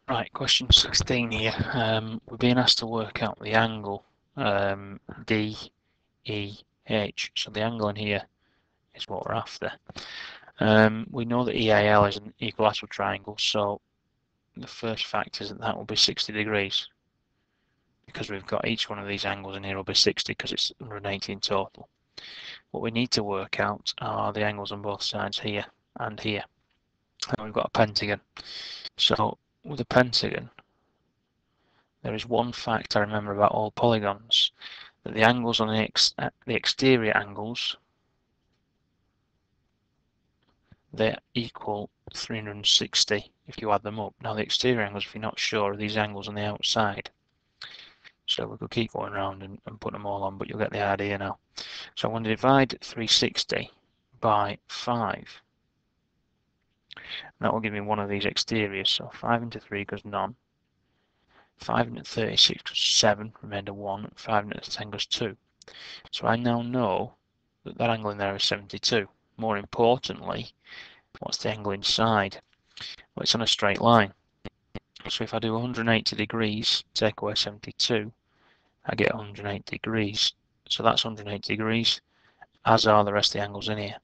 Right, question 16 here. We're being asked to work out the angle DEH. So the angle in here is what we're after. We know that EAL is an equilateral triangle, so the first fact is that will be 60 degrees, because we've got each one of these angles in here will be 60 because it's 180 in total. What we need to work out are the angles on both sides here and here. And we've got a pentagon. So with a pentagon, there is one fact I remember about all polygons, that the angles on the exterior angles, they equal 360 if you add them up. Now the exterior angles, if you're not sure, are these angles on the outside. So we could keep going around and put them all on, but you'll get the idea now. So I'm going to divide 360 by 5. That will give me one of these exteriors. So 5 into 3 goes none. 5 into 36 goes 7, remainder 1. 5 into 10 goes 2. So I now know that that angle in there is 72. More importantly, what's the angle inside? Well, it's on a straight line. So if I do 180 degrees, take away 72, I get 180 degrees. So that's 180 degrees, as are the rest of the angles in here.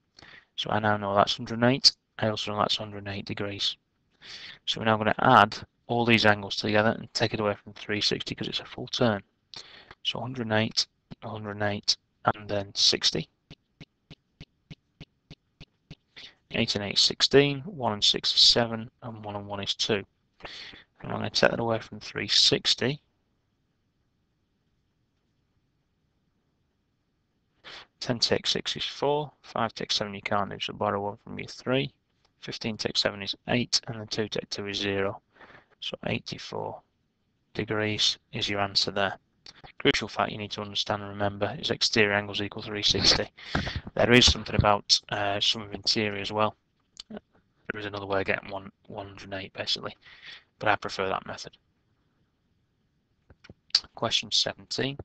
So I now know that's 108. I also know that's 108 degrees. So we're now going to add all these angles together and take it away from 360 because it's a full turn. So 108, 108, and then 60. 8 and 8 is 16, 1 and 6 is 7, and 1 and 1 is 2. And I'm going to take that away from 360. 10 take 6 is 4, 5 take 7 you can't do, so borrow 1 from you 3, 15 take 7 is 8, and then 2 take 2 is 0. So 84 degrees is your answer there. Crucial fact you need to understand and remember is exterior angles equal 360. There is something about some of interior as well. There is another way of getting 108 basically, but I prefer that method. Question 17.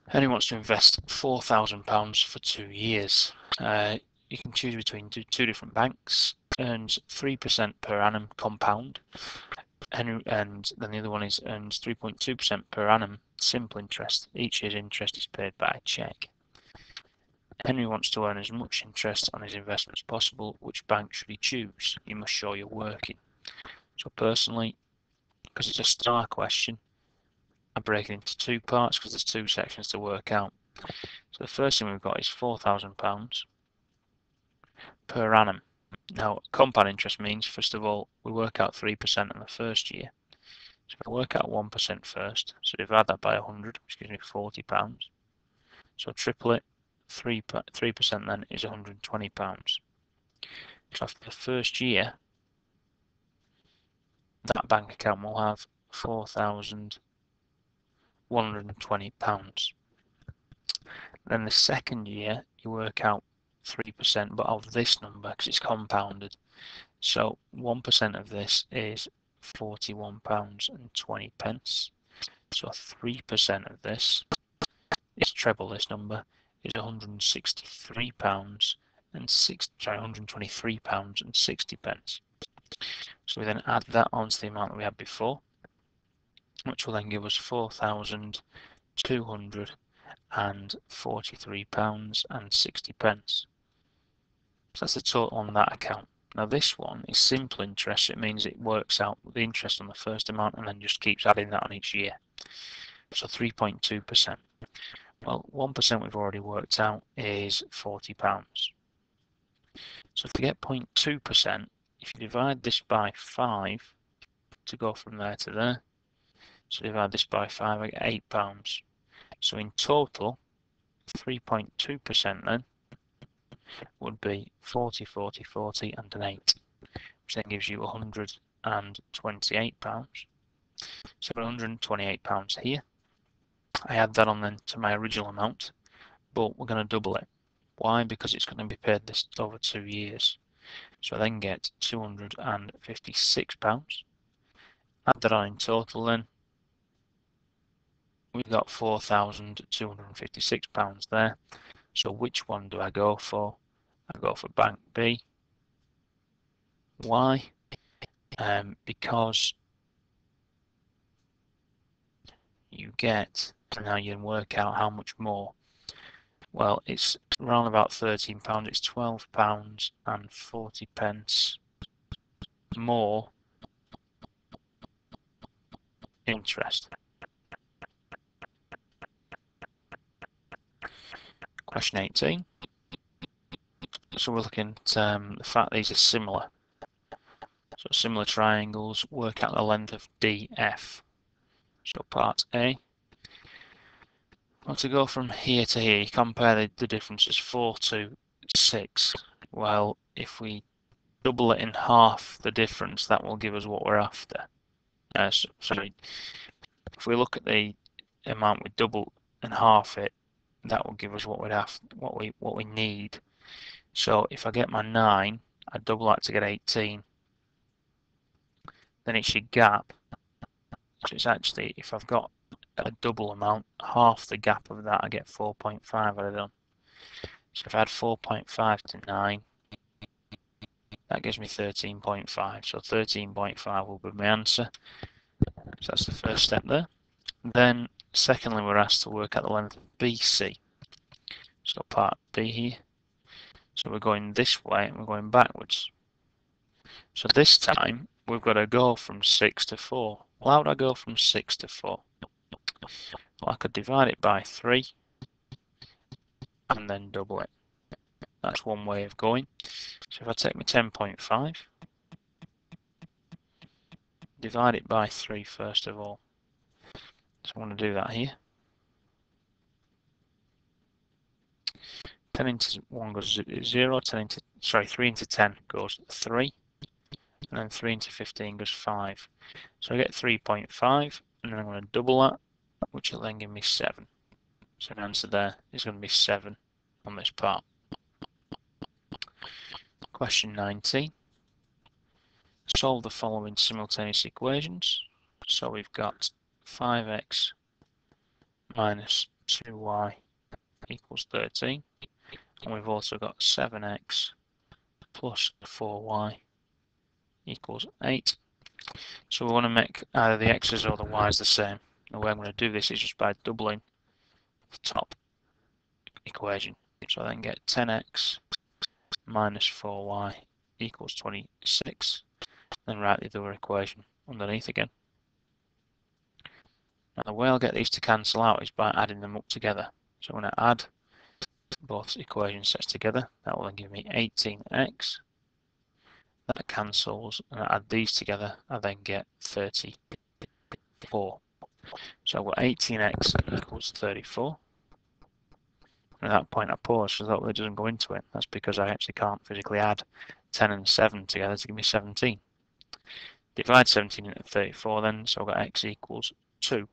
Henry wants to invest £4,000 for 2 years. You can choose between two different banks, earns 3% per annum compound, and then the other one is earns 3.2% per annum simple interest. Each year's interest is paid by a cheque. Henry wants to earn as much interest on his investment as possible. Which bank should he choose? You must show you're working. So personally, because it's a star question, I break it into 2 parts because there's 2 sections to work out. So the first thing we've got is £4,000 per annum. Now, compound interest means, first of all, we work out 3% in the first year. So if I work out 1% first, so divide that by 100, which gives me £40. So triple it, 3% then is £120. So after the first year, that bank account will have £4,120. Then the second year, you work out 3%, but of this number, because it's compounded. So 1% of this is £41.20. So 3% of this is treble this number, is £123 and £123.60. So we then add that onto the amount that we had before, which will then give us £4,243.60. So that's the total on that account. Now this one is simple interest. It means it works out the interest on the first amount and then just keeps adding that on each year. So 3.2%. Well, 1% we've already worked out is £40. So to get 0.2%, if you divide this by 5 to go from there to there, so divide this by 5, I get £8. So in total, 3.2% then would be 40, 40, 40 and an 8, which then gives you £128. So £128 here. I add that on then to my original amount, but we're going to double it. Why? Because it's going to be paid this over 2 years. So I then get £256. Add that on in total then. We've got £4,256 there. So which one do I go for? I go for Bank B. Why? because you get, and now you can work out how much more. Well, it's around about £13. It's £12.40 more interest. Question 18. So we're looking at the fact these are similar. So similar triangles, work out the length of DF. So part A. Well, to go from here to here, you compare the differences 4 to 6. Well, if we double it in half the difference, that will give us what we're after. So if we look at the amount we double and half it, that will give us what we need. So if I get my 9, I double that to get 18. Then it should gap. So it's actually, if I've got a double amount, half the gap of that, I get 4.5 I'd have done. So if I add 4.5 to 9, that gives me 13.5. So 13.5 will be my answer. So that's the first step there. Then, secondly, we're asked to work out the length of BC. So part B here. So we're going this way and we're going backwards. So this time, we've got to go from 6 to 4. Well, how would I go from 6 to 4? Well, I could divide it by 3 and then double it. That's one way of going. So if I take my 10.5, divide it by 3 first of all. So I'm going to do that here. 10 into 1 goes 0, 3 into 10 goes 3, and then 3 into 15 goes 5. So I get 3.5, and then I'm going to double that, which will then give me 7. So the answer there is going to be 7 on this part. Question 19. Solve the following simultaneous equations. So we've got 5x minus 2y equals 13. And we've also got 7x plus 4y equals 8. So we want to make either the x's or the y's the same. The way I'm going to do this is just by doubling the top equation. So I then get 10x minus 4y equals 26. Then write the other equation underneath again. Now the way I'll get these to cancel out is by adding them up together. So I'm going to add both equation sets together. That will then give me 18x. That cancels, and I add these together, I then get 34. So I've got 18x equals 34. And at that point I pause, so that it doesn't go into it. That's because I actually can't physically add 10 and 7 together to give me 17. Divide 17 into 34 then, so I've got x equals 2.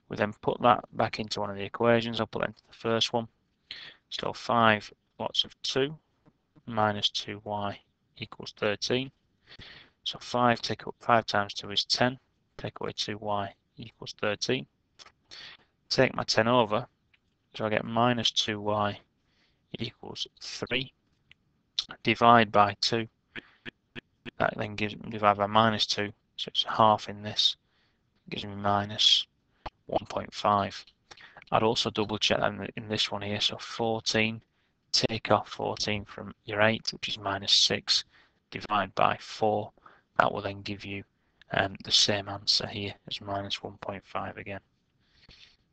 We then put that back into one of the equations. I'll put that into the first one. So 5 lots of 2 minus 2y equals 13. So 5 times 2 is 10. Take away 2y equals 13. Take my 10 over, so I get minus 2y equals 3. Divide by 2. That then gives me divide by minus 2, so it's half in this. Gives me minus 1.5. I'd also double check that in this one here. So 14, take off 14 from your 8, which is minus 6, divide by 4. That will then give you the same answer here as minus 1.5 again.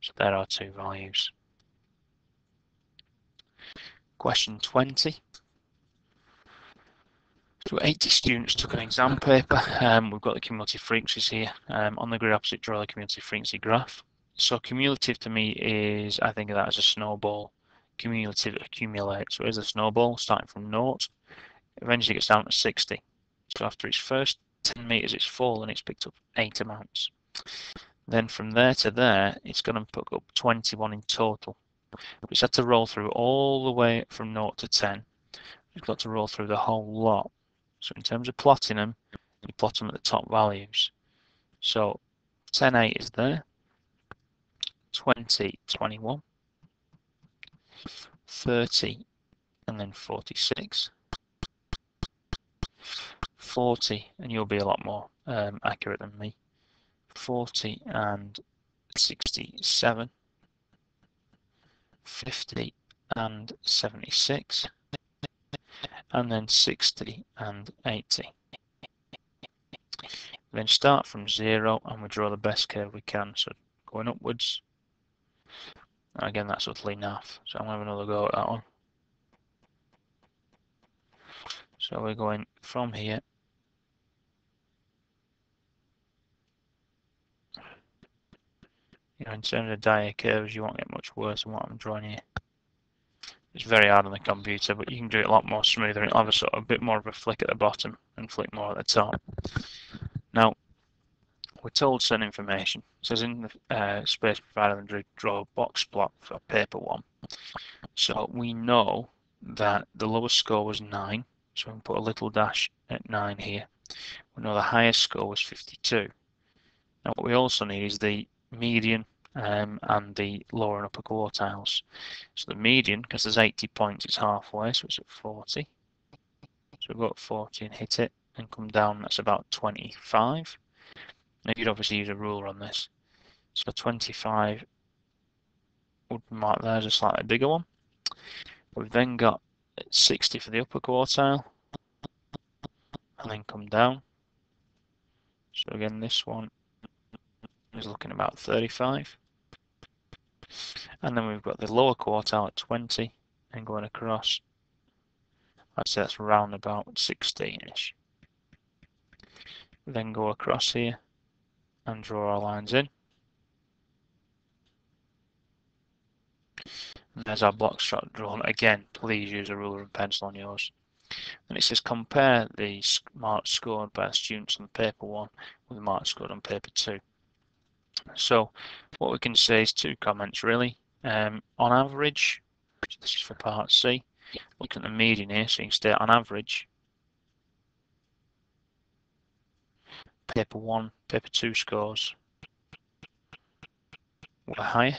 So there are two values. Question 20. So 80 students took an exam paper. We've got the cumulative frequencies here. On the grid opposite, draw the cumulative frequency graph. So cumulative to me is, I think of that as a snowball. Cumulative accumulates. So here's a snowball starting from 0. Eventually gets down to 60. So after its first 10 meters, it's fallen, it's picked up 8 amounts. Then from there to there, it's going to pick up 21 in total. It's had to roll through all the way from 0 to 10. It's got to roll through the whole lot. So in terms of plotting them, you plot them at the top values. So 10, 8 is there. 20, 21. 30, and then 46. 40, and you'll be a lot more accurate than me. 40 and 67, 50 and 76, and then 60 and 80. Then start from 0 and we draw the best curve we can, so going upwards. Again, that's utterly naff, so I'm going to have another go at that one. So we're going from here. In terms of dia curves, you won't get much worse than what I'm drawing here. It's very hard on the computer, but you can do it a lot more smoother. It'll have a bit more of a flick at the bottom and flick more at the top. Now, we're told certain information. It says in the space provided and draw a box plot for paper 1. So we know that the lowest score was 9, so we can put a little dash at 9 here. We know the highest score was 52. Now what we also need is the median and the lower and upper quartiles. So the median, because there's 80 points, it's halfway, so it's at 40. So we'll go up 40 and hit it, and come down, that's about 25. Now you'd obviously use a ruler on this. So 25 would mark there as a slightly bigger one. We've then got 60 for the upper quartile, and then come down. So again, this one is looking about 35. And then we've got the lower quartile at 20, and going across, I'd say that's around about 16-ish. Then go across here and draw our lines in. And there's our block shot drawn. Again, please use a ruler and pencil on yours. And it says compare the marks scored by the students on paper 1 with the marks scored on paper 2. So what we can say is 2 comments really. On average, this is for part C, looking at the median here, so you can state on average, paper 1, paper 2 scores were higher.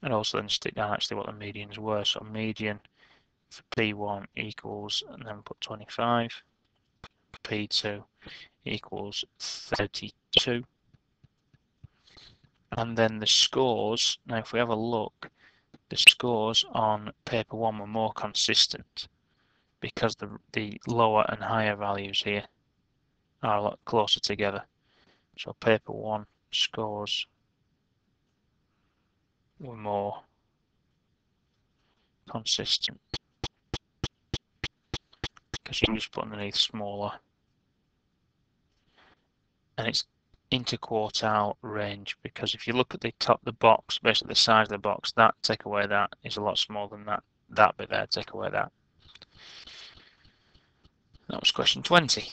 And also then stick down actually what the medians were. So median for P1 equals, and then put 25. P2 equals 32. And then the scores, now if we have a look, the scores on paper 1 were more consistent because the lower and higher values here are a lot closer together. So paper 1 scores were more consistent because you can just put underneath smaller, and it's interquartile range, because if you look at the box, basically the size of the box, that take away that is a lot smaller than that bit there, take away that. That was question 20.